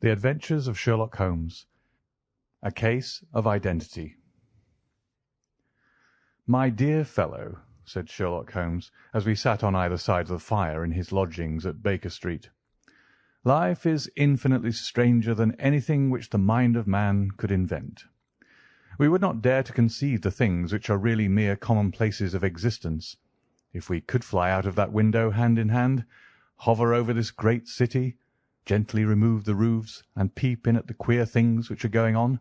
The Adventures of Sherlock Holmes. A Case of Identity. "My dear fellow," said Sherlock Holmes, as we sat on either side of the fire in his lodgings at Baker Street, "life is infinitely stranger than anything which the mind of man could invent. We would not dare to conceive the things which are really mere commonplaces of existence. If we could fly out of that window hand in hand, hover over this great city, gently remove the roofs, and peep in at the queer things which are going on,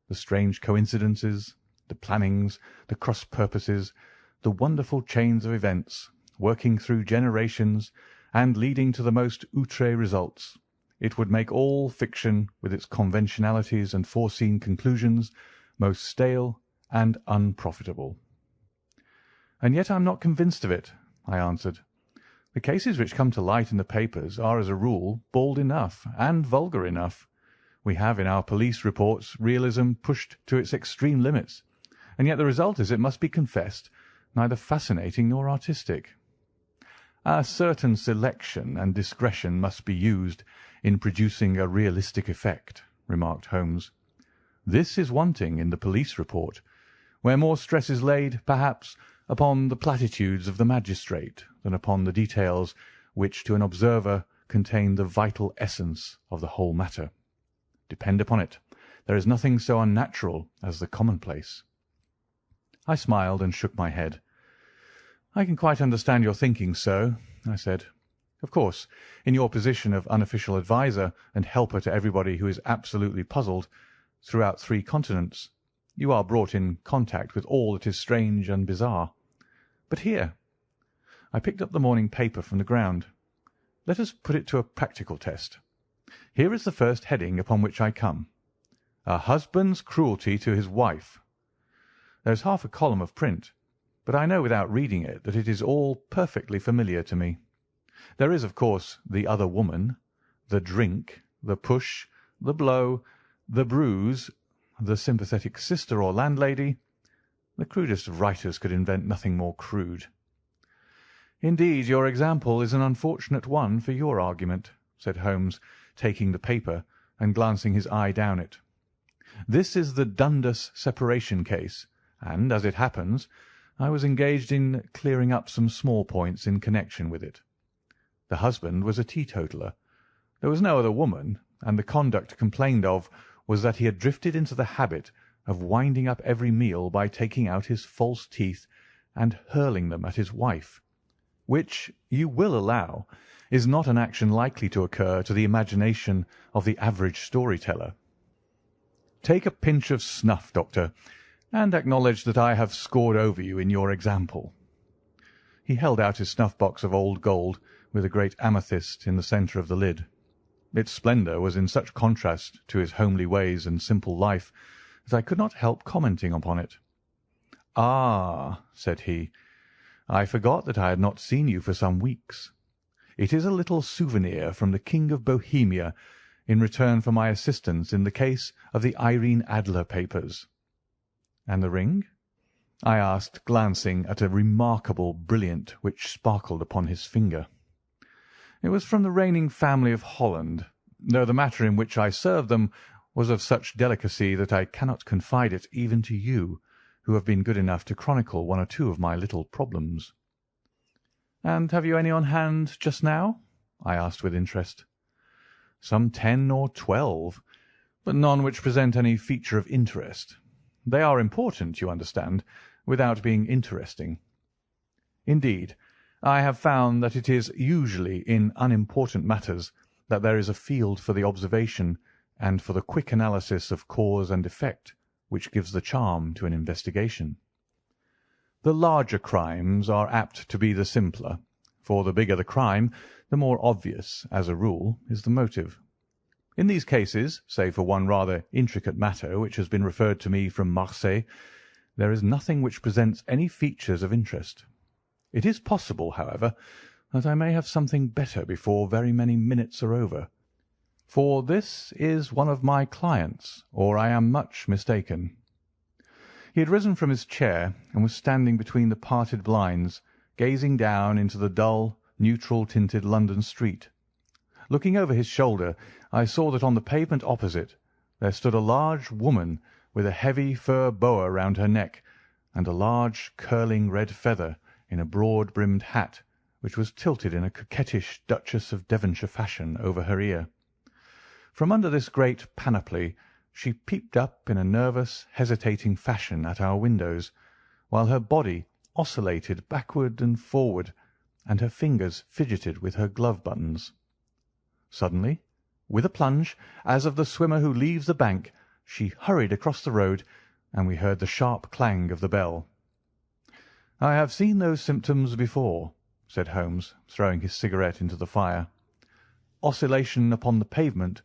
the strange coincidences, the plannings, the cross-purposes, the wonderful chains of events, working through generations and leading to the most outré results, it would make all fiction, with its conventionalities and foreseen conclusions, most stale and unprofitable." "And yet I am not convinced of it," I answered. "The cases which come to light in the papers are, as a rule, bald enough and vulgar enough. We have in our police reports realism pushed to its extreme limits, and yet the result is, it must be confessed, neither fascinating nor artistic." "A certain selection and discretion must be used in producing a realistic effect," remarked Holmes. "This is wanting in the police report, where more stress is laid, perhaps, upon the platitudes of the magistrate than upon the details which to an observer contain the vital essence of the whole matter. Depend upon it, there is nothing so unnatural as the commonplace." I smiled and shook my head. "I can quite understand your thinking so," I said. "Of course, in your position of unofficial adviser and helper to everybody who is absolutely puzzled throughout 3 continents, you are brought in contact with all that is strange and bizarre. But here—" I picked up the morning paper from the ground. "Let us put it to a practical test. Here is the first heading upon which I come: 'A husband's cruelty to his wife.' There is half a column of print, but I know without reading it that it is all perfectly familiar to me. There is, of course, the other woman, the drink, the push, the blow, the bruise, the sympathetic sister or landlady. The crudest of writers could invent nothing more crude." "Indeed, your example is an unfortunate one for your argument," said Holmes, taking the paper and glancing his eye down it. "This is the Dundas separation case, and, as it happens, I was engaged in clearing up some small points in connection with it. The husband was a teetotaler. There was no other woman, and the conduct complained of was that he had drifted into the habit of winding up every meal by taking out his false teeth and hurling them at his wife, which, you will allow, is not an action likely to occur to the imagination of the average story-teller. Take a pinch of snuff, Doctor, and acknowledge that I have scored over you in your example." He held out his snuff-box of old gold with a great amethyst in the centre of the lid. Its splendour was in such contrast to his homely ways and simple life that I could not help commenting upon it. "Ah," said he, "I forgot that I had not seen you for some weeks. It is a little souvenir from the King of Bohemia in return for my assistance in the case of the Irene Adler papers." "And the ring?" I asked, glancing at a remarkable brilliant which sparkled upon his finger. "It was from the reigning family of Holland, though the matter in which I served them was of such delicacy that I cannot confide it even to you, who have been good enough to chronicle 1 or 2 of my little problems." "And have you any on hand just now?" I asked with interest. "Some 10 or 12, but none which present any feature of interest. They are important, you understand, without being interesting. Indeed, I have found that it is usually in unimportant matters that there is a field for the observation and for the quick analysis of cause and effect which gives the charm to an investigation. The larger crimes are apt to be the simpler, for the bigger the crime, the more obvious, as a rule, is the motive. In these cases, save for one rather intricate matter which has been referred to me from Marseilles, there is nothing which presents any features of interest. It is possible, however, that I may have something better before very many minutes are over, for this is one of my clients, or I am much mistaken." He had risen from his chair and was standing between the parted blinds, gazing down into the dull, neutral-tinted London street. Looking over his shoulder, I saw that on the pavement opposite there stood a large woman with a heavy fur boa round her neck, and a large curling red feather in a broad-brimmed hat, which was tilted in a coquettish Duchess of Devonshire fashion over her ear. From under this great panoply she peeped up in a nervous, hesitating fashion at our windows, while her body oscillated backward and forward, and her fingers fidgeted with her glove buttons. Suddenly, with a plunge, as of the swimmer who leaves the bank, she hurried across the road, and we heard the sharp clang of the bell. "I have seen those symptoms before," said Holmes, throwing his cigarette into the fire. "Oscillation upon the pavement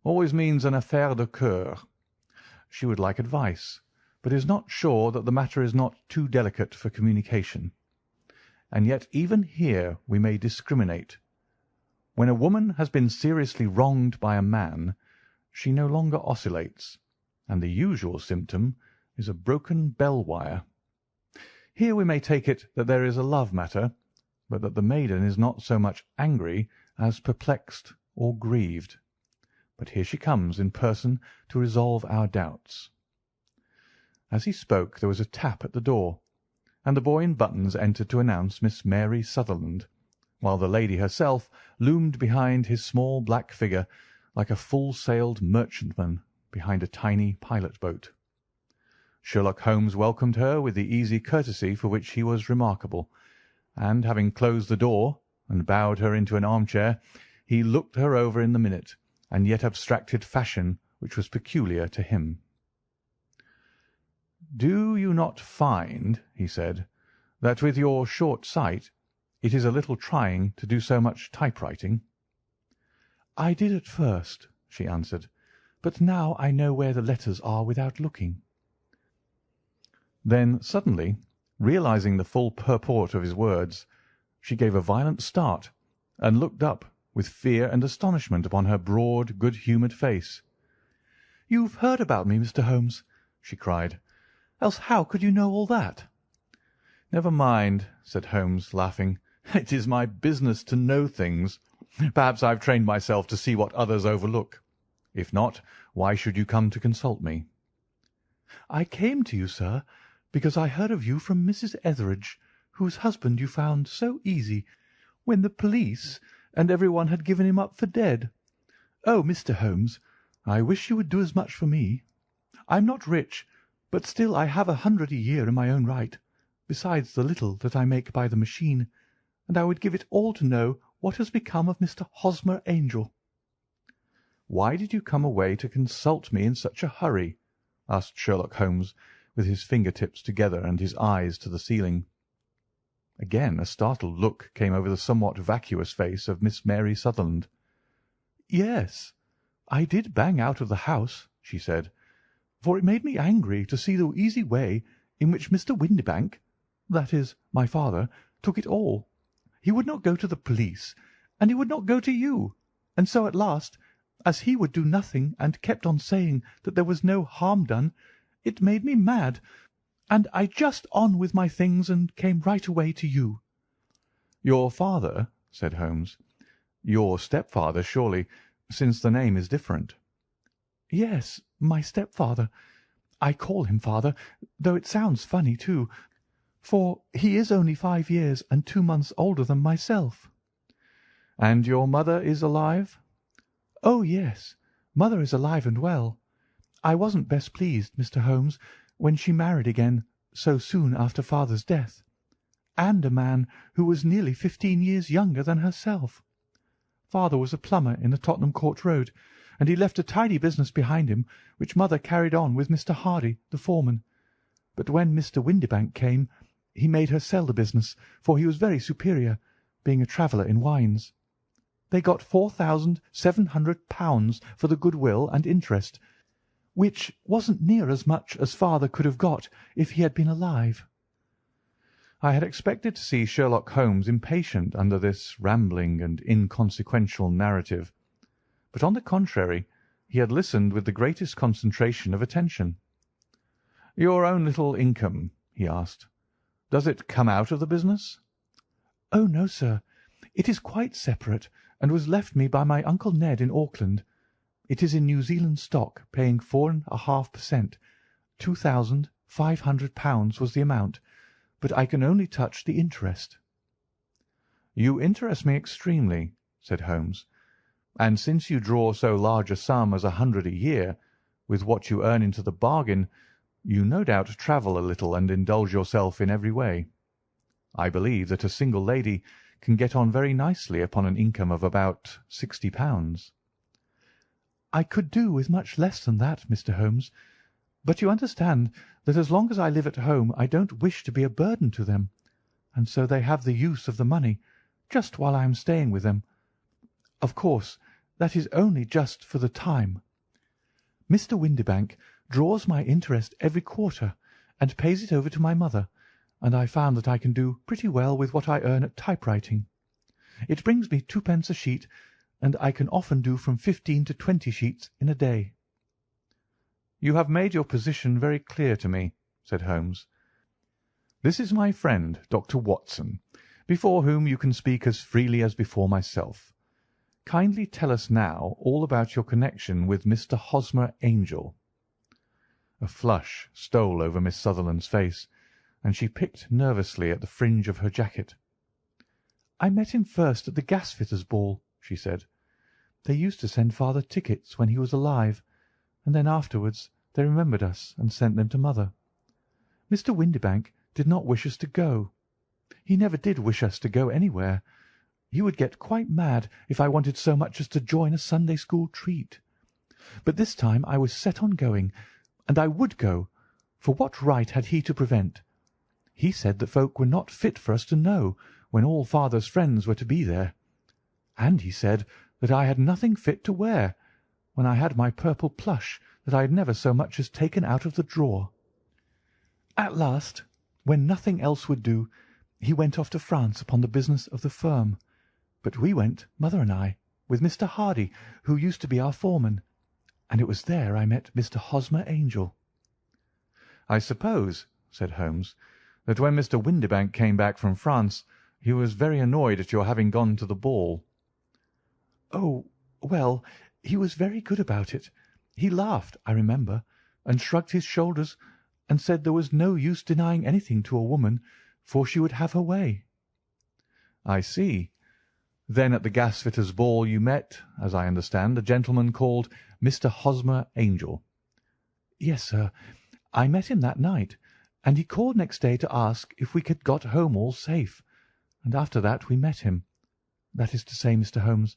always means an affaire de coeur. She would like advice, but is not sure that the matter is not too delicate for communication. And yet even here we may discriminate. When a woman has been seriously wronged by a man, she no longer oscillates, and the usual symptom is a broken bell wire. Here we may take it that there is a love matter, but that the maiden is not so much angry as perplexed or grieved. But here she comes in person to resolve our doubts." As he spoke there was a tap at the door, and the boy in buttons entered to announce Miss Mary Sutherland, while the lady herself loomed behind his small black figure like a full-sailed merchantman behind a tiny pilot-boat. Sherlock Holmes welcomed her with the easy courtesy for which he was remarkable, and having closed the door and bowed her into an armchair, he looked her over in the minute and yet abstracted fashion which was peculiar to him. "Do you not find," he said, "that with your short sight it is a little trying to do so much typewriting?" "I did at first," she answered, "but now I know where the letters are without looking." Then suddenly, realizing the full purport of his words, she gave a violent start and looked up with fear and astonishment upon her broad, good-humoured face. "You've heard about me, Mr. Holmes," she cried. "Else how could you know all that?" "Never mind," said Holmes, laughing. "It is my business to know things. Perhaps I have trained myself to see what others overlook. If not, why should you come to consult me?" "I came to you, sir, because I heard of you from Mrs. Etheridge, whose husband you found so easy, when the police and everyone had given him up for dead. Oh, Mr. Holmes, I wish you would do as much for me. I'm not rich, but still I have 100 a year in my own right, besides the little that I make by the machine, and I would give it all to know what has become of Mr. Hosmer Angel." "Why did you come away to consult me in such a hurry?" asked Sherlock Holmes, with his finger-tips together and his eyes to the ceiling. Again a startled look came over the somewhat vacuous face of Miss Mary Sutherland. "Yes, I did bang out of the house," she said, "for it made me angry to see the easy way in which Mr. Windibank, that is, my father, took it all. He would not go to the police, and he would not go to you, and so at last, as he would do nothing and kept on saying that there was no harm done, it made me mad, and I just on with my things and came right away to you." "Your father?" said Holmes. "Your stepfather, surely, since the name is different." "Yes, my stepfather. I call him father, though it sounds funny too, for he is only 5 years and 2 months older than myself." "And your mother is alive?" "Oh, yes, mother is alive and well. I wasn't best pleased, Mr. Holmes, when she married again so soon after father's death, and a man who was nearly 15 years younger than herself. Father was a plumber in the Tottenham Court Road, and he left a tidy business behind him, which mother carried on with Mr. Hardy, the foreman. But when Mr. Windibank came, he made her sell the business, for he was very superior, being a traveller in wines. They got £4,700 for the goodwill and interest, which wasn't near as much as father could have got if he had been alive." I had expected to see Sherlock Holmes impatient under this rambling and inconsequential narrative, but on the contrary he had listened with the greatest concentration of attention. "Your own little income," he asked, "does it come out of the business?" "Oh, no, sir. It is quite separate, and was left me by my Uncle Ned in Auckland. It is in New Zealand stock, paying 4.5%. £2,500 was the amount, but I can only touch the interest." "You interest me extremely," said Holmes, "and since you draw so large a sum as 100 a year, with what you earn into the bargain, you no doubt travel a little and indulge yourself in every way. I believe that a single lady can get on very nicely upon an income of about £60. "I could do with much less than that, Mr. Holmes, but you understand that as long as I live at home I don't wish to be a burden to them, and so they have the use of the money just while I am staying with them. Of course, that is only just for the time. Mr. Windibank draws my interest every quarter and pays it over to my mother, and I found that I can do pretty well with what I earn at typewriting. It brings me 2 pence a sheet, and I can often do from 15 to 20 sheets in a day." "You have made your position very clear to me," said Holmes. "This is my friend, Dr. Watson, before whom you can speak as freely as before myself. Kindly tell us now all about your connection with Mr. Hosmer Angel." A flush stole over Miss Sutherland's face, and she picked nervously at the fringe of her jacket. "I met him first at the gasfitters' ball," she said. "They used to send father tickets when he was alive, and then afterwards they remembered us and sent them to mother. Mr. Windibank did not wish us to go. He never did wish us to go anywhere. He would get quite mad if I wanted so much as to join a Sunday school treat. But this time I was set on going, and I would go, for what right had he to prevent? He said that folk were not fit for us to know when all father's friends were to be there. And he said that I had nothing fit to wear, when I had my purple plush that I had never so much as taken out of the drawer. At last, when nothing else would do, he went off to France upon the business of the firm. But we went, mother and I, with Mr. Hardy, who used to be our foreman, and it was there I met Mr. Hosmer Angel." "I suppose," said Holmes, "that when Mr. Windibank came back from France he was very annoyed at your having gone to the ball." "Oh, well, he was very good about it. He laughed, I remember, and shrugged his shoulders, and said there was no use denying anything to a woman, for she would have her way." "I see. Then at the gasfitters' ball you met, as I understand, a gentleman called Mr. Hosmer Angel." "Yes, sir. I met him that night, and he called next day to ask if we had got home all safe, and after that we met him. That is to say, Mr. Holmes,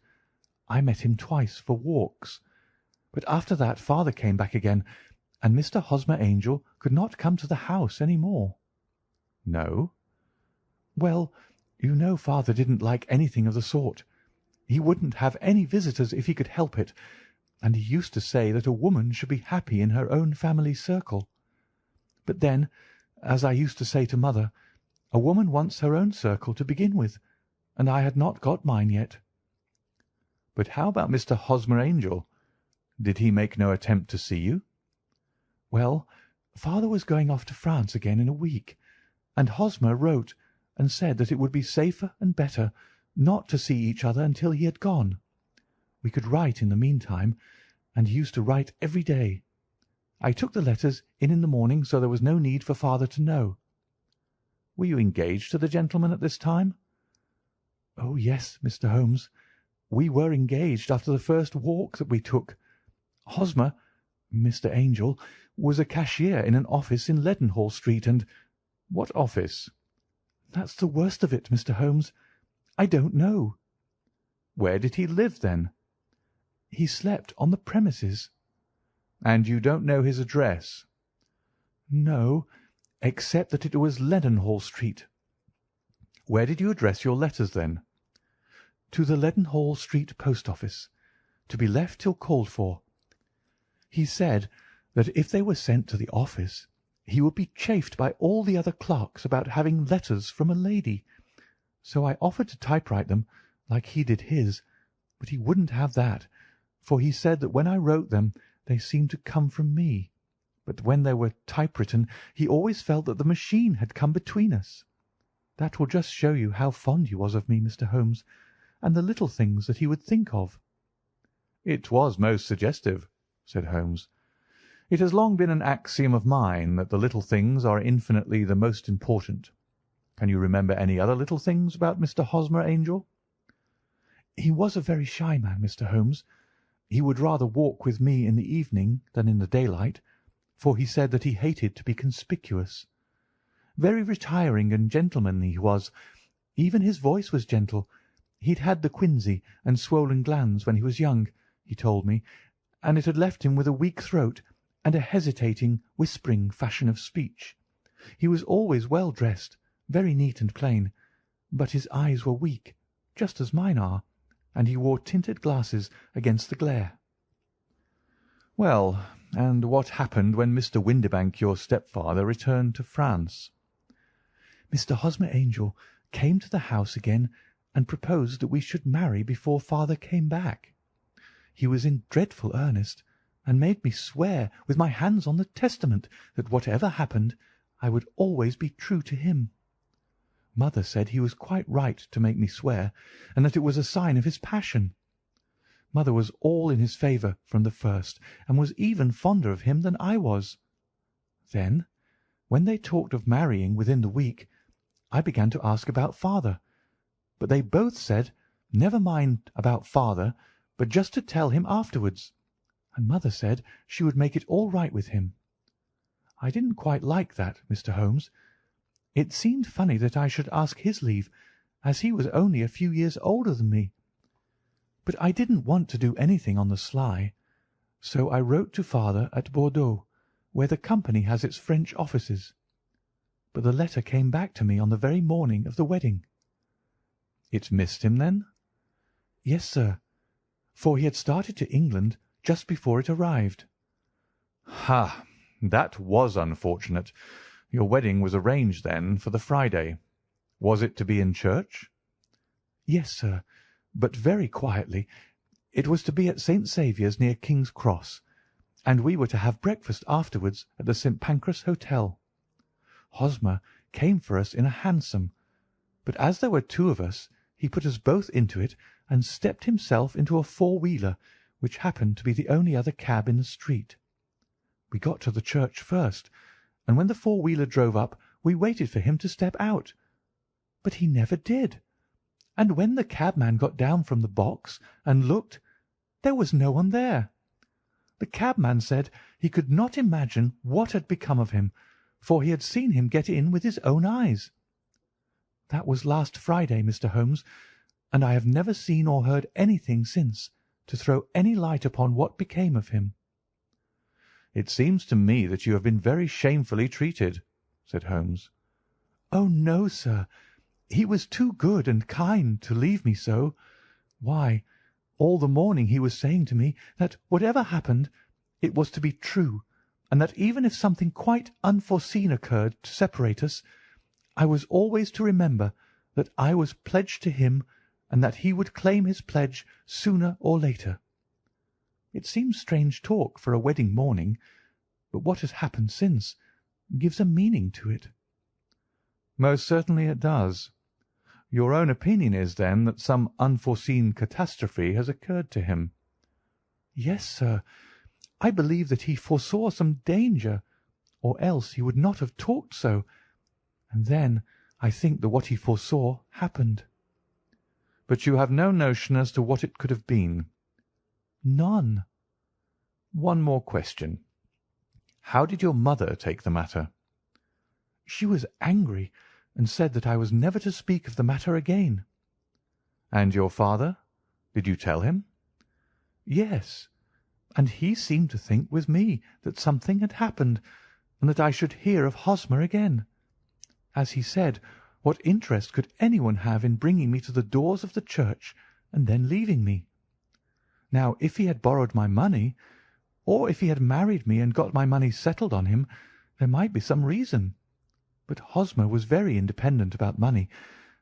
I met him twice for walks. But after that father came back again, and Mr. Hosmer Angel could not come to the house any more." "No?" "Well, you know father didn't like anything of the sort. He wouldn't have any visitors if he could help it, and he used to say that a woman should be happy in her own family circle. But then, as I used to say to mother, a woman wants her own circle to begin with, and I had not got mine yet." "But how about Mr. Hosmer Angel? Did he make no attempt to see you?" "Well, father was going off to France again in a week, and Hosmer wrote and said that it would be safer and better not to see each other until he had gone. We could write in the meantime, and he used to write every day. I took the letters in the morning, so there was no need for father to know." "Were you engaged to the gentleman at this time?" "Oh, yes, Mr. Holmes. We were engaged after the first walk that we took. Hosmer, Mr. Angel, was a cashier in an office in Leadenhall Street, and—" "What office?" "That's the worst of it, Mr. Holmes. I don't know." "Where did he live, then?" "He slept on the premises." "And you don't know his address?" "No, except that it was Leadenhall Street." "Where did you address your letters, then?" "To the Leadenhall Street post office, to be left till called for. He said that if they were sent to the office he would be chaffed by all the other clerks about having letters from a lady. So I offered to typewrite them, like he did his, but he wouldn't have that, for he said that when I wrote them they seemed to come from me, but when they were typewritten he always felt that the machine had come between us. That will just show you how fond he was of me, Mr. Holmes, and the little things that he would think of." "It was most suggestive," said Holmes. "It has long been an axiom of mine that the little things are infinitely the most important. Can you remember any other little things about Mr. Hosmer Angel?" "He was a very shy man, Mr. Holmes. He would rather walk with me in the evening than in the daylight, for he said that he hated to be conspicuous. Very retiring and gentlemanly he was. Even his voice was gentle. He'd had the quinsy and swollen glands when he was young, he told me, and it had left him with a weak throat and a hesitating, whispering fashion of speech. He was always well dressed, very neat and plain, but his eyes were weak, just as mine are, and he wore tinted glasses against the glare." "Well, and what happened when Mr. Windibank, your stepfather, returned to France?" "Mr. Hosmer Angel came to the house again and proposed that we should marry before father came back. He was in dreadful earnest, and made me swear with my hands on the testament that whatever happened I would always be true to him. Mother said he was quite right to make me swear, and that it was a sign of his passion. Mother was all in his favour from the first, and was even fonder of him than I was. Then, when they talked of marrying within the week, I began to ask about father, but they both said never mind about father, but just to tell him afterwards, and mother said she would make it all right with him. I didn't quite like that, Mr. Holmes. It seemed funny that I should ask his leave, as he was only a few years older than me. But I didn't want to do anything on the sly, so I wrote to father at Bordeaux, where the company has its French offices. But the letter came back to me on the very morning of the wedding." "It missed him, then?" "Yes, sir, for he had started to England just before it arrived." "Ha! That was unfortunate. Your wedding was arranged, then, for the Friday. Was it to be in church?" "Yes, sir, but very quietly. It was to be at St. Saviour's, near King's Cross, and we were to have breakfast afterwards at the St. Pancras Hotel. Hosmer came for us in a hansom, but as there were two of us, he put us both into it and stepped himself into a four-wheeler, which happened to be the only other cab in the street. We got to the church first, and when the four-wheeler drove up we waited for him to step out. But he never did, and when the cabman got down from the box and looked, there was no one there. The cabman said he could not imagine what had become of him, for he had seen him get in with his own eyes. That was last Friday, Mr. Holmes, and I have never seen or heard anything since to throw any light upon what became of him." "It seems to me that you have been very shamefully treated," said Holmes. "Oh, no, sir. He was too good and kind to leave me so. Why, all the morning he was saying to me that whatever happened, it was to be true, and that even if something quite unforeseen occurred to separate us, I was always to remember that I was pledged to him, and that he would claim his pledge sooner or later. It seems strange talk for a wedding morning, but what has happened since gives a meaning to it." "Most certainly it does. Your own opinion is, then, that some unforeseen catastrophe has occurred to him?" "Yes, sir. I believe that he foresaw some danger, or else he would not have talked so, and then I think that what he foresaw happened." "But you have no notion as to what it could have been?" "None." "One more question. How did your mother take the matter?" "She was angry, and said that I was never to speak of the matter again." "And your father? Did you tell him?" "Yes, and he seemed to think with me that something had happened, and that I should hear of Hosmer again. As he said, what interest could anyone have in bringing me to the doors of the church and then leaving me? Now, if he had borrowed my money, or if he had married me and got my money settled on him, there might be some reason. But Hosmer was very independent about money,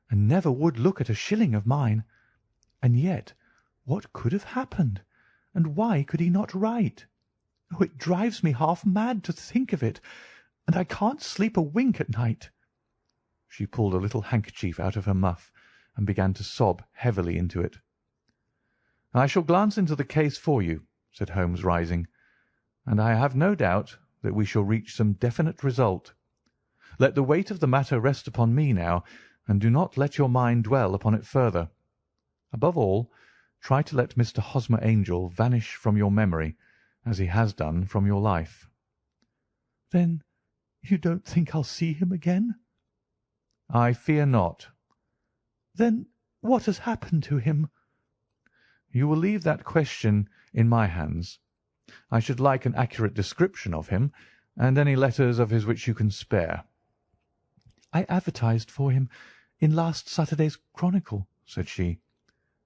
and never would look at a shilling of mine. And yet, what could have happened, and why could he not write? Oh, it drives me half mad to think of it, and I can't sleep a wink at night." She pulled a little handkerchief out of her muff and began to sob heavily into it. "I shall glance into the case for you," said Holmes, rising, "and I have no doubt that we shall reach some definite result. Let the weight of the matter rest upon me now, and do not let your mind dwell upon it further. Above all, try to let Mr. Hosmer Angel vanish from your memory, as he has done from your life." "Then you don't think I'll see him again?" "I fear not." "Then what has happened to him?" "You will leave that question in my hands. I should like an accurate description of him, and any letters of his which you can spare." "I advertised for him in last Saturday's Chronicle," said she.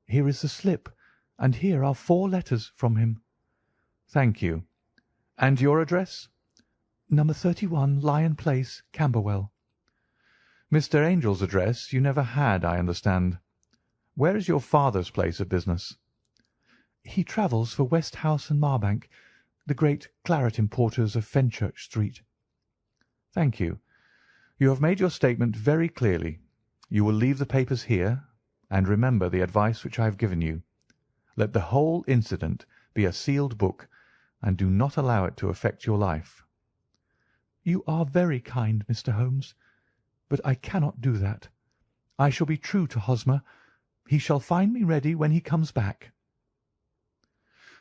"Here is the slip, and here are 4 letters from him." "Thank you. And your address?" "No. 31 Lion Place, Camberwell." "Mr. Angel's address you never had, I understand. Where is your father's place of business?" "He travels for Westhouse and Marbank, the great claret importers of Fenchurch Street." "Thank you. You have made your statement very clearly. You will leave the papers here, and remember the advice which I have given you. Let the whole incident be a sealed book, and do not allow it to affect your life." "You are very kind, Mr. Holmes, but I cannot do that. I shall be true to Hosmer. He shall find me ready when he comes back."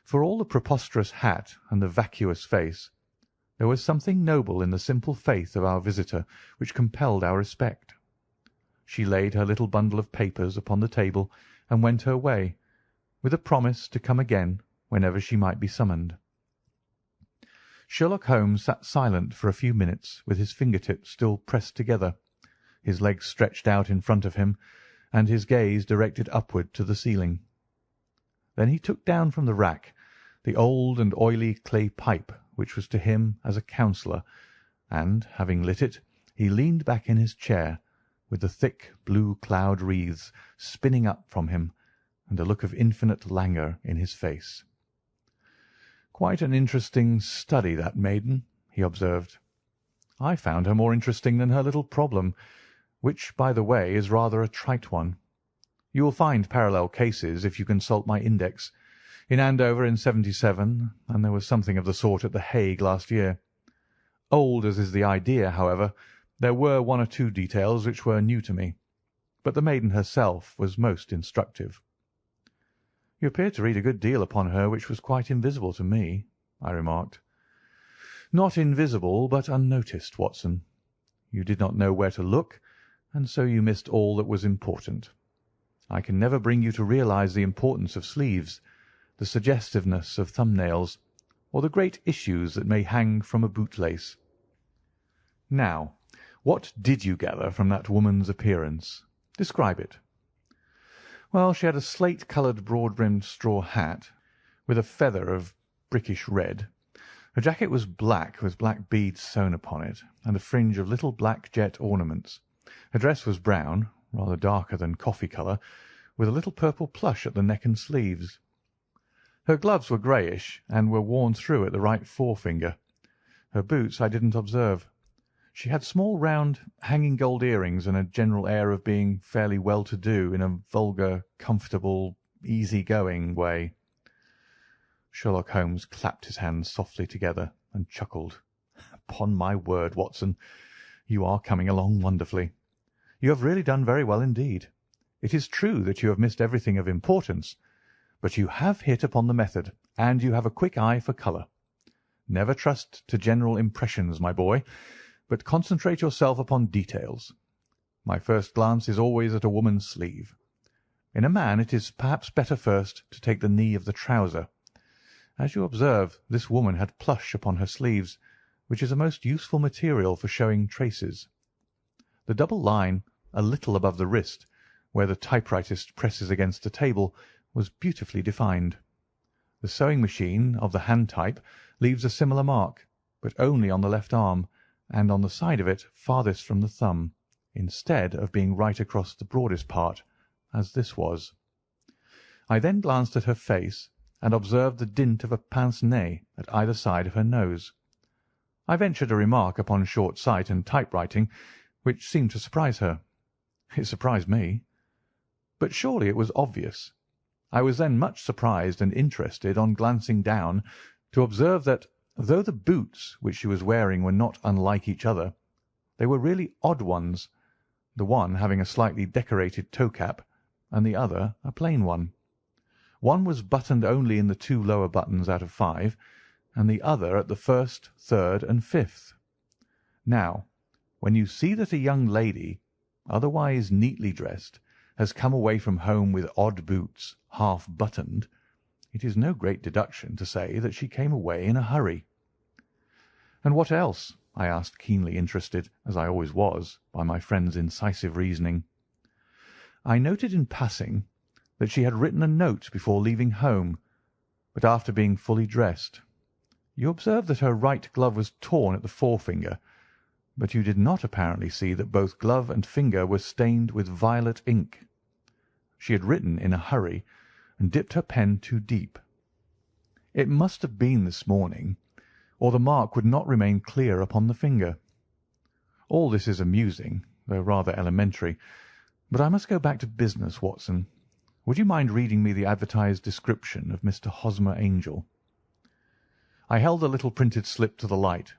For all the preposterous hat and the vacuous face, there was something noble in the simple faith of our visitor which compelled our respect. She laid her little bundle of papers upon the table and went her way, with a promise to come again whenever she might be summoned. Sherlock Holmes sat silent for a few minutes with his finger-tips still pressed together, his legs stretched out in front of him, and his gaze directed upward to the ceiling. Then he took down from the rack the old and oily clay pipe which was to him as a counsellor, and, having lit it, he leaned back in his chair, with the thick blue cloud wreaths spinning up from him, and a look of infinite languor in his face. "Quite an interesting study, that maiden," he observed. "I found her more interesting than her little problem, which, by the way, is rather a trite one. You will find parallel cases if you consult my index. In Andover in '77, and there was something of the sort at The Hague last year. Old as is the idea, however, there were 1 or 2 details which were new to me, but the maiden herself was most instructive." "You appeared to read a good deal upon her which was quite invisible to me," I remarked. "Not invisible, but unnoticed, Watson. You did not know where to look, and so you missed all that was important. I can never bring you to realize the importance of sleeves, the suggestiveness of thumbnails, or the great issues that may hang from a bootlace. Now, what did you gather from that woman's appearance? Describe it." "Well, she had a slate-coloured, broad-brimmed straw hat, with a feather of brickish red. Her jacket was black, with black beads sewn upon it, and a fringe of little black jet ornaments. Her dress was brown, rather darker than coffee colour, with a little purple plush at the neck and sleeves. Her gloves were greyish, and were worn through at the right forefinger. Her boots I didn't observe. She had small round hanging gold earrings, and a general air of being fairly well-to-do in a vulgar, comfortable, easy-going way." Sherlock Holmes clapped his hands softly together and chuckled. "Upon my word, Watson, you are coming along wonderfully. You have really done very well indeed. It is true that you have missed everything of importance, but you have hit upon the method, and you have a quick eye for colour. Never trust to general impressions, my boy, but concentrate yourself upon details. My first glance is always at a woman's sleeve. In a man it is perhaps better first to take the knee of the trouser. As you observe, this woman had plush upon her sleeves, which is a most useful material for showing traces. The double line a little above the wrist, where the typewritist presses against the table, was beautifully defined. The sewing machine of the hand type leaves a similar mark, but only on the left arm, and on the side of it farthest from the thumb, instead of being right across the broadest part, as this was. I then glanced at her face, and observed the dint of a pince-nez at either side of her nose. I ventured a remark upon short sight and typewriting, which seemed to surprise her. It surprised me. But surely it was obvious. I was then much surprised and interested on glancing down to observe that, though the boots which she was wearing were not unlike each other, they were really odd ones, the one having a slightly decorated toe-cap and the other a plain one. One was buttoned only in the 2 lower buttons out of 5, and the other at the 1st, 3rd, and 5th. Now, when you see that a young lady, otherwise neatly dressed, has come away from home with odd boots, half buttoned, it is no great deduction to say that she came away in a hurry. "And what else?" I asked, keenly interested, as I always was, by my friend's incisive reasoning. "I noted in passing that she had written a note before leaving home, but after being fully dressed. You observed that her right glove was torn at the forefinger, but you did not apparently see that both glove and finger were stained with violet ink. She had written in a hurry and dipped her pen too deep. It must have been this morning, or the mark would not remain clear upon the finger. All this is amusing, though rather elementary, but I must go back to business, Watson. Would you mind reading me the advertised description of Mr. Hosmer Angel?" I held the little printed slip to the light.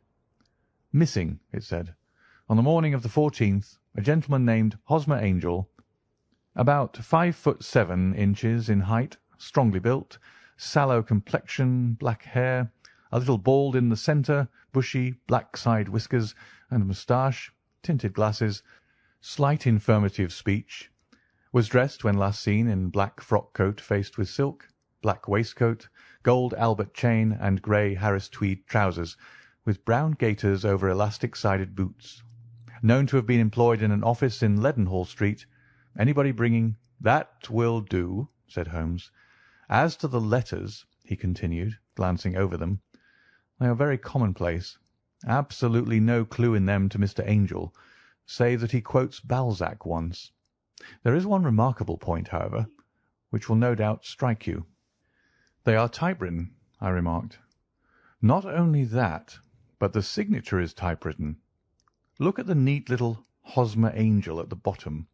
"Missing," it said, "on the morning of the 14th, a gentleman named Hosmer Angel, about 5 ft 7 in in height, strongly built, sallow complexion, black hair, a little bald in the centre, bushy, black side whiskers and moustache, tinted glasses, slight infirmity of speech, was dressed when last seen in black frock-coat faced with silk, black waistcoat, gold Albert chain, and grey Harris tweed trousers, with brown gaiters over elastic-sided boots. Known to have been employed in an office in Leadenhall Street. Anybody bringing—" "That will do," said Holmes. "As to the letters," he continued, glancing over them, "they are very commonplace. Absolutely no clue in them to Mr. Angel, save that he quotes Balzac once. There is one remarkable point, however, which will no doubt strike you." "They are typewritten," I remarked. "Not only that, but the signature is typewritten. Look at the neat little Hosmer Angel at the bottom.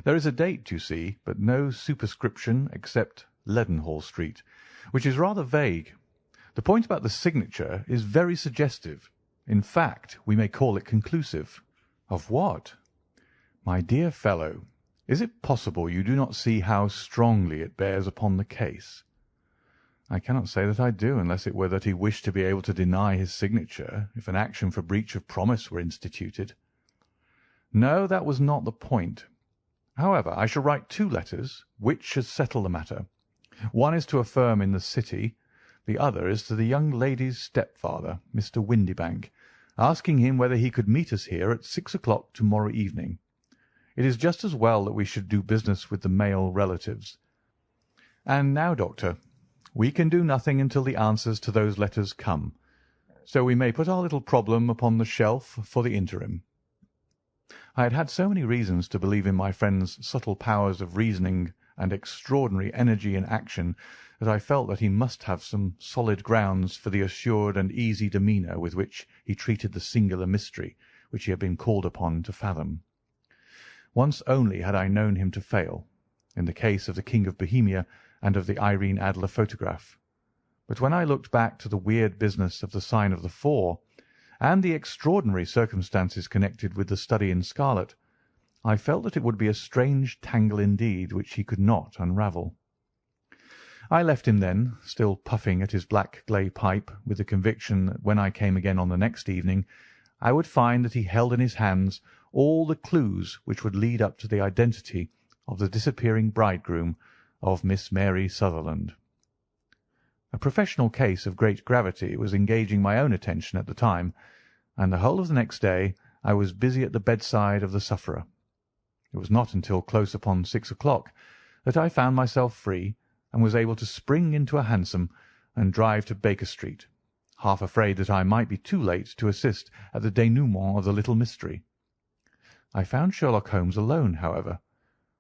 There is a date, you see, but no superscription except Leadenhall Street, which is rather vague. The point about the signature is very suggestive. In fact, we may call it conclusive." "Of what?" "My dear fellow, is it possible you do not see how strongly it bears upon the case?" "I cannot say that I do, unless it were that he wished to be able to deny his signature if an action for breach of promise were instituted." "No, that was not the point. However, I shall write 2 letters, which should settle the matter. One is to a firm in the City, the other is to the young lady's stepfather, Mr. Windibank, asking him whether he could meet us here at 6 o'clock to-morrow evening. It is just as well that we should do business with the male relatives. And now, Doctor, we can do nothing until the answers to those letters come, so we may put our little problem upon the shelf for the interim." I had had so many reasons to believe in my friend's subtle powers of reasoning and extraordinary energy in action that I felt that he must have some solid grounds for the assured and easy demeanour with which he treated the singular mystery which he had been called upon to fathom. Once only had I known him to fail, in the case of the King of Bohemia and of the Irene Adler photograph. But when I looked back to the weird business of the sign of the 4, and the extraordinary circumstances connected with the study in scarlet, I felt that it would be a strange tangle indeed which he could not unravel. I left him then, still puffing at his black clay pipe, with the conviction that when I came again on the next evening I would find that he held in his hands all the clues which would lead up to the identity of the disappearing bridegroom of Miss Mary Sutherland. A professional case of great gravity was engaging my own attention at the time, and the whole of the next day I was busy at the bedside of the sufferer. It was not until close upon 6 o'clock that I found myself free and was able to spring into a hansom and drive to Baker Street, half afraid that I might be too late to assist at the denouement of the little mystery. I found Sherlock Holmes alone, however,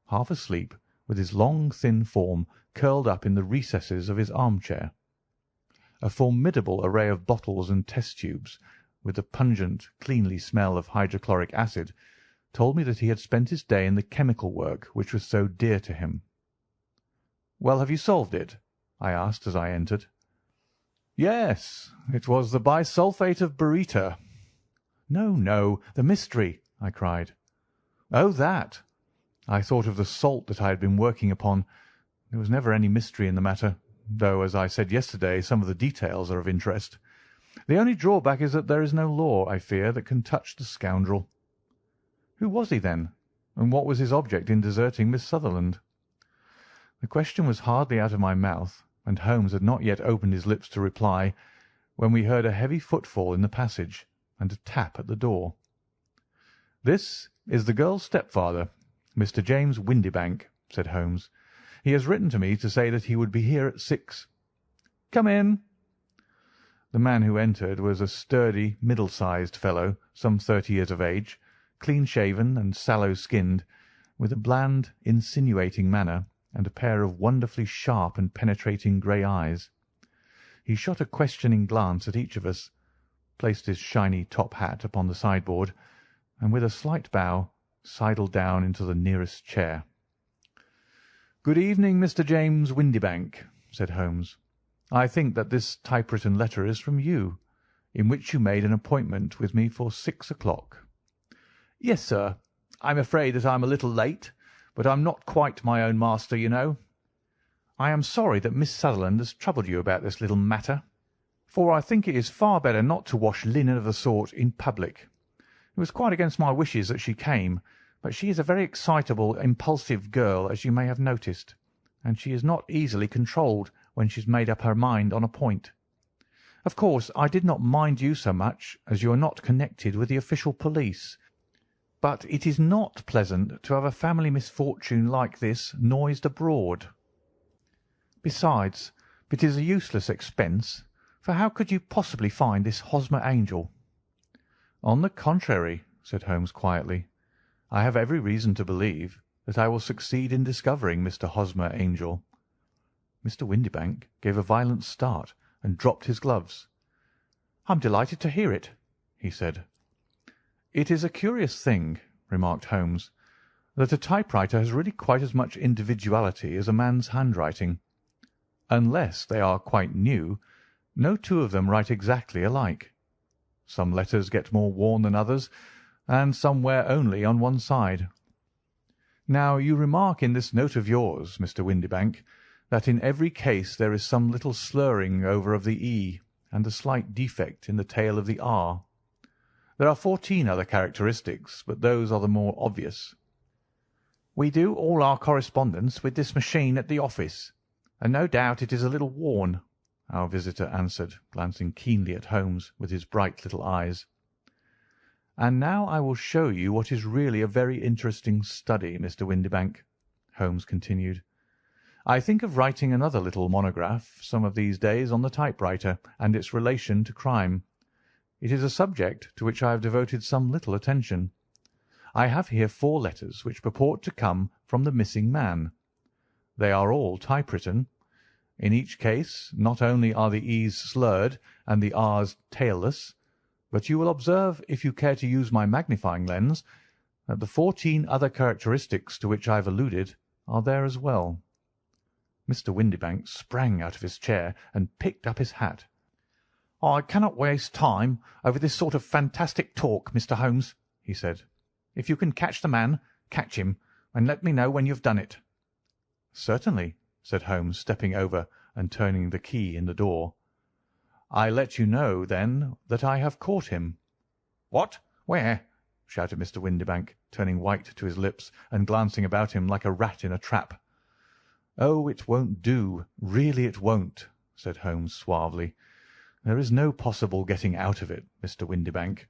half asleep, with his long thin form curled up in the recesses of his armchair. A formidable array of bottles and test tubes, with the pungent, cleanly smell of hydrochloric acid, told me that he had spent his day in the chemical work which was so dear to him. Well, have you solved it?" I asked as I entered. "Yes, it was the bisulfate of baryta." "No, no, the mystery," I cried. "Oh, that! I thought of the salt that I had been working upon. There was never any mystery in the matter, though, as I said yesterday, some of the details are of interest. The only drawback is that there is no law, I fear, that can touch the scoundrel." "Who was he, then, and what was his object in deserting Miss Sutherland?" The question was hardly out of my mouth, and Holmes had not yet opened his lips to reply, when we heard a heavy footfall in the passage and a tap at the door. "This is the girl's stepfather, Mr. James Windibank," said Holmes. "He has written to me to say that he would be here at 6. Come in." The man who entered was a sturdy, middle-sized fellow, some 30 years of age, clean-shaven and sallow-skinned, with a bland, insinuating manner and a pair of wonderfully sharp and penetrating grey eyes. He shot a questioning glance at each of us, placed his shiny top hat upon the sideboard, and with a slight bow sidled down into the nearest chair. "Good evening, Mr. James Windibank," said Holmes. "I think that this typewritten letter is from you, in which you made an appointment with me for 6 o'clock." "Yes, sir. I'm afraid that I'm a little late, but I'm not quite my own master, you know. I am sorry that Miss Sutherland has troubled you about this little matter, for I think it is far better not to wash linen of the sort in public. It was quite against my wishes that she came, but she is a very excitable, impulsive girl, as you may have noticed, and she is not easily controlled when she's made up her mind on a point. Of course, I did not mind you so much, as you are not connected with the official police, but it is not pleasant to have a family misfortune like this noised abroad. Besides, it is a useless expense, for how could you possibly find this Hosmer Angel?" "On the contrary," said Holmes quietly, "I have every reason to believe that I will succeed in discovering Mr. Hosmer Angel." Mr. Windibank gave a violent start and dropped his gloves. "I'm delighted to hear it," he said. "It is a curious thing," remarked Holmes, "that a typewriter has really quite as much individuality as a man's handwriting. Unless they are quite new, no two of them write exactly alike. Some letters get more worn than others, and some wear only on one side. Now, you remark in this note of yours, Mr. Windibank, that in every case there is some little slurring over of the E and a slight defect in the tail of the R. There are 14 other characteristics, but those are the more obvious." "We do all our correspondence with this machine at the office, and no doubt it is a little worn," our visitor answered, glancing keenly at Holmes with his bright little eyes. "And now I will show you what is really a very interesting study, Mr. Windibank," Holmes continued. "I think of writing another little monograph some of these days on the typewriter and its relation to crime. It is a subject to which I have devoted some little attention. I have here 4 letters which purport to come from the missing man. They are all typewritten. In each case not only are the E's slurred and the R's tailless, but you will observe, if you care to use my magnifying lens, that the 14 other characteristics to which I have alluded are there as well." Mr. Windibank sprang out of his chair and picked up his hat. "I cannot waste time over this sort of fantastic talk, Mr. Holmes," he said. "If you can catch the man, catch him, and let me know when you have done it." "Certainly," said Holmes, stepping over and turning the key in the door. "I let you know, then, that I have caught him." "What? Where?" shouted Mr. Windibank, turning white to his lips and glancing about him like a rat in a trap. "Oh, it won't do, really it won't," said Holmes suavely. "There is no possible getting out of it, Mr. Windibank.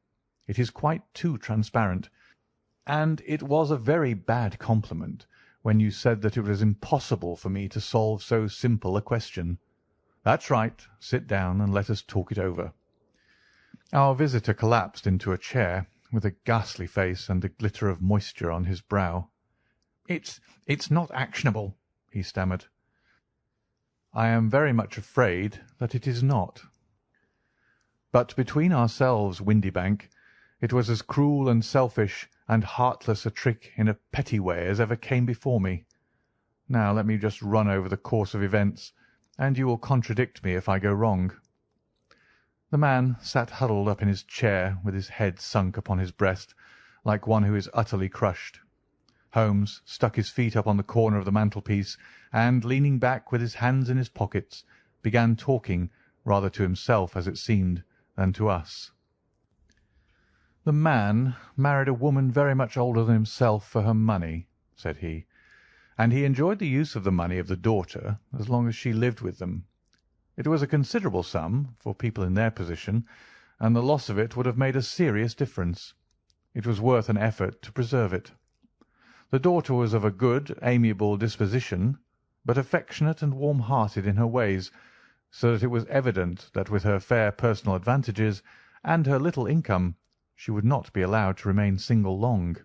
It is quite too transparent, and it was a very bad compliment when you said that it was impossible for me to solve so simple a question. That's right. Sit down and let us talk it over." Our visitor collapsed into a chair with a ghastly face and a glitter of moisture on his brow. It's not actionable," he stammered. "I am very much afraid that it is not. But between ourselves, Windibank, it was as cruel and selfish and heartless a trick in a petty way as ever came before me. Now let me just run over the course of events, and you will contradict me if I go wrong." The man sat huddled up in his chair with his head sunk upon his breast, like one who is utterly crushed. Holmes stuck his feet up on the corner of the mantelpiece, and, leaning back with his hands in his pockets, began talking, rather to himself, as it seemed, than to us. "The man married a woman very much older than himself for her money," said he, "and he enjoyed the use of the money of the daughter as long as she lived with them. It was a considerable sum for people in their position, and the loss of it would have made a serious difference. It was worth an effort to preserve it. The daughter was of a good, amiable disposition, but affectionate and warm-hearted in her ways, so that it was evident that with her fair personal advantages and her little income she would not be allowed to remain single long.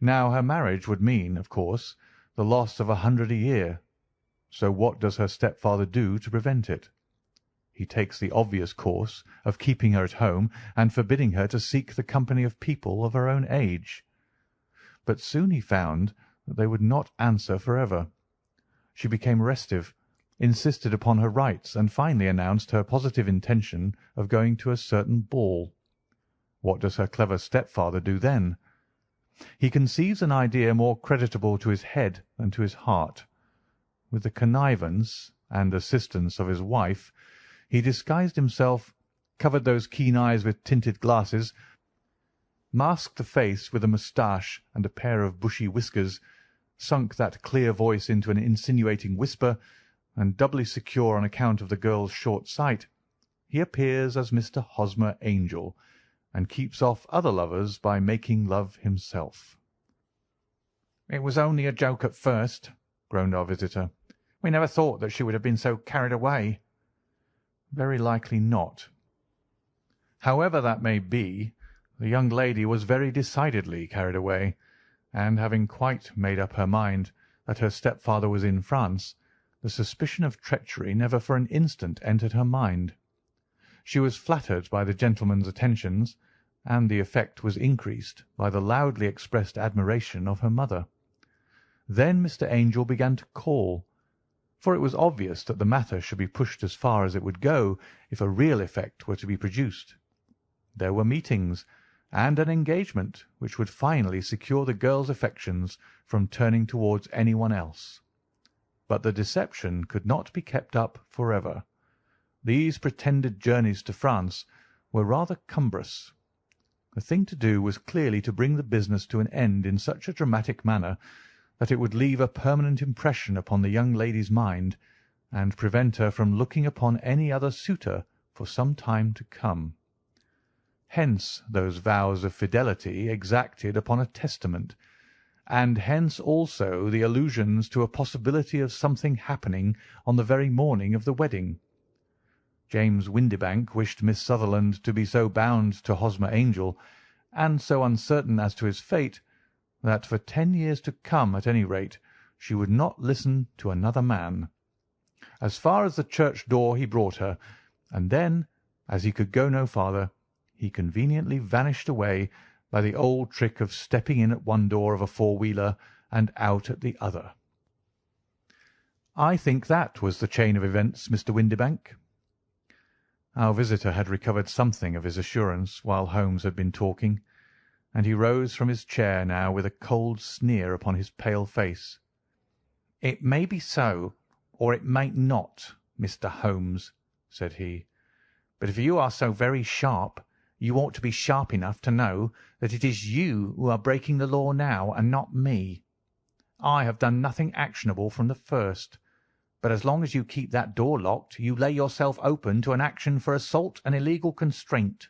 Now her marriage would mean, of course, the loss of 100 a year. So what does her stepfather do to prevent it? He takes the obvious course of keeping her at home and forbidding her to seek the company of people of her own age. But soon he found that they would not answer for ever. She became restive, insisted upon her rights, and finally announced her positive intention of going to a certain ball. What does her clever stepfather do then? He conceives an idea more creditable to his head than to his heart. With the connivance and assistance of his wife, he disguised himself, covered those keen eyes with tinted glasses, masked the face with a moustache and a pair of bushy whiskers, sunk that clear voice into an insinuating whisper, and doubly secure on account of the girl's short sight, he appears as Mr. Hosmer Angel, and keeps off other lovers by making love himself. "It was only a joke at first," groaned our visitor. "We never thought that she would have been so carried away." "Very likely not. However that may be, the young lady was very decidedly carried away, and having quite made up her mind that her stepfather was in France, the suspicion of treachery never for an instant entered her mind. She was flattered by the gentleman's attentions, and the effect was increased by the loudly expressed admiration of her mother. Then Mr. Angel began to call, for it was obvious that the matter should be pushed as far as it would go if a real effect were to be produced. There were meetings, and an engagement which would finally secure the girl's affections from turning towards anyone else. But the deception could not be kept up for ever. These pretended journeys to France were rather cumbrous. The thing to do was clearly to bring the business to an end in such a dramatic manner that it would leave a permanent impression upon the young lady's mind, and prevent her from looking upon any other suitor for some time to come. Hence those vows of fidelity exacted upon a testament, and hence also the allusions to a possibility of something happening on the very morning of the wedding. James Windibank wished Miss Sutherland to be so bound to Hosmer Angel, and so uncertain as to his fate, that for 10 years to come, at any rate, she would not listen to another man. As far as the church door he brought her, and then, as he could go no farther, he conveniently vanished away by the old trick of stepping in at one door of a four-wheeler and out at the other. I think that was the chain of events, Mr. Windibank." Our visitor had recovered something of his assurance while Holmes had been talking, and he rose from his chair now with a cold sneer upon his pale face. "It may be so, or it may not, Mr. Holmes," said he, "but if you are so very sharp, you ought to be sharp enough to know that it is you who are breaking the law now, and not me. I have done nothing actionable from the first, but as long as you keep that door locked, you lay yourself open to an action for assault and illegal constraint."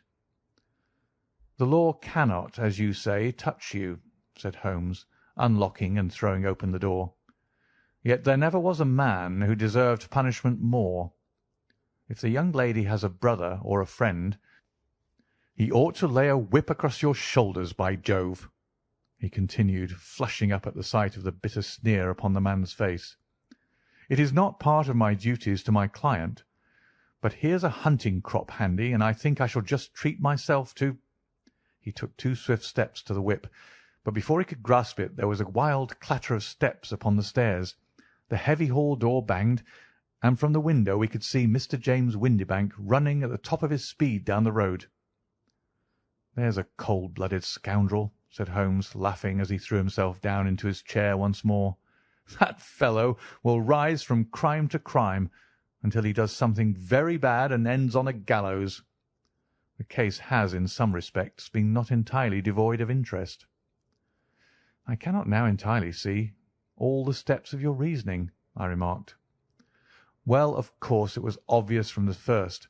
"The law cannot, as you say, touch you," said Holmes, unlocking and throwing open the door. "Yet there never was a man who deserved punishment more. If the young lady has a brother or a friend, he ought to lay a whip across your shoulders, by Jove," he continued, flushing up at the sight of the bitter sneer upon the man's face. "It is not part of my duties to my client, but here's a hunting crop handy, and I think I shall just treat myself to—" He took 2 swift steps to the whip, but before he could grasp it there was a wild clatter of steps upon the stairs, the heavy hall door banged, and from the window we could see Mr. James Windibank running at the top of his speed down the road. "There's a cold-blooded scoundrel," said Holmes, laughing as he threw himself down into his chair once more. "That fellow will rise from crime to crime until he does something very bad and ends on a gallows. The case has, in some respects, been not entirely devoid of interest." "I cannot now entirely see all the steps of your reasoning," I remarked. "Well, of course, it was obvious from the first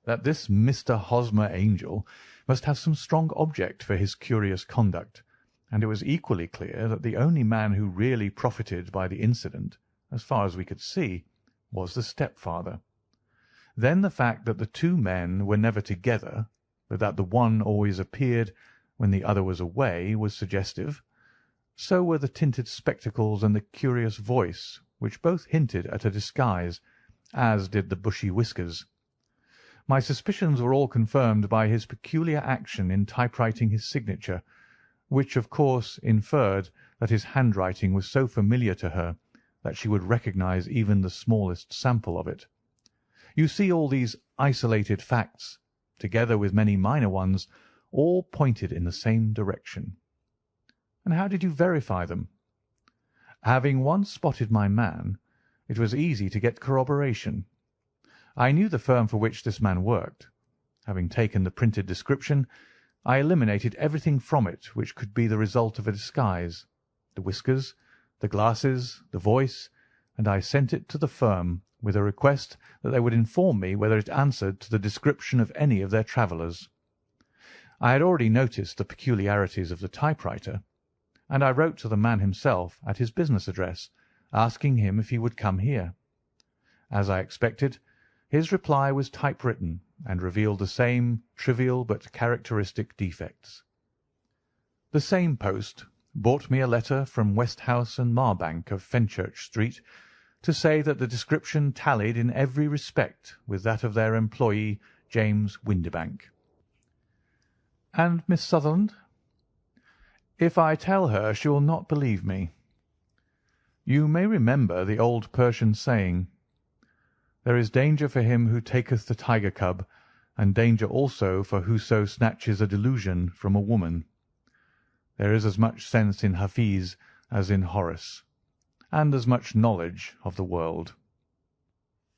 that this Mr. Hosmer Angel must have some strong object for his curious conduct, and it was equally clear that the only man who really profited by the incident, as far as we could see, was the stepfather. Then the fact that the two men were never together, but that the one always appeared when the other was away, was suggestive. So were the tinted spectacles and the curious voice, which both hinted at a disguise, as did the bushy whiskers. My suspicions were all confirmed by his peculiar action in typewriting his signature, which of course inferred that his handwriting was so familiar to her that she would recognize even the smallest sample of it. You see, all these isolated facts, together with many minor ones, all pointed in the same direction." "And how did you verify them?" "Having once spotted my man, it was easy to get corroboration. I knew the firm for which this man worked. Having taken the printed description, I eliminated everything from it which could be the result of a disguise, the whiskers, the glasses, the voice, and I sent it to the firm with a request that they would inform me whether it answered to the description of any of their travellers. I had already noticed the peculiarities of the typewriter, and I wrote to the man himself at his business address, asking him if he would come here. As I expected, his reply was typewritten and revealed the same trivial but characteristic defects. The same post brought me a letter from Westhouse and Marbank of Fenchurch Street to say that the description tallied in every respect with that of their employee, James Windibank." "And Miss Sutherland?" "If I tell her, she will not believe me. You may remember the old Persian saying, 'There is danger for him who taketh the tiger cub, and danger also for whoso snatches a delusion from a woman.' There is as much sense in Hafiz as in Horace, and as much knowledge of the world."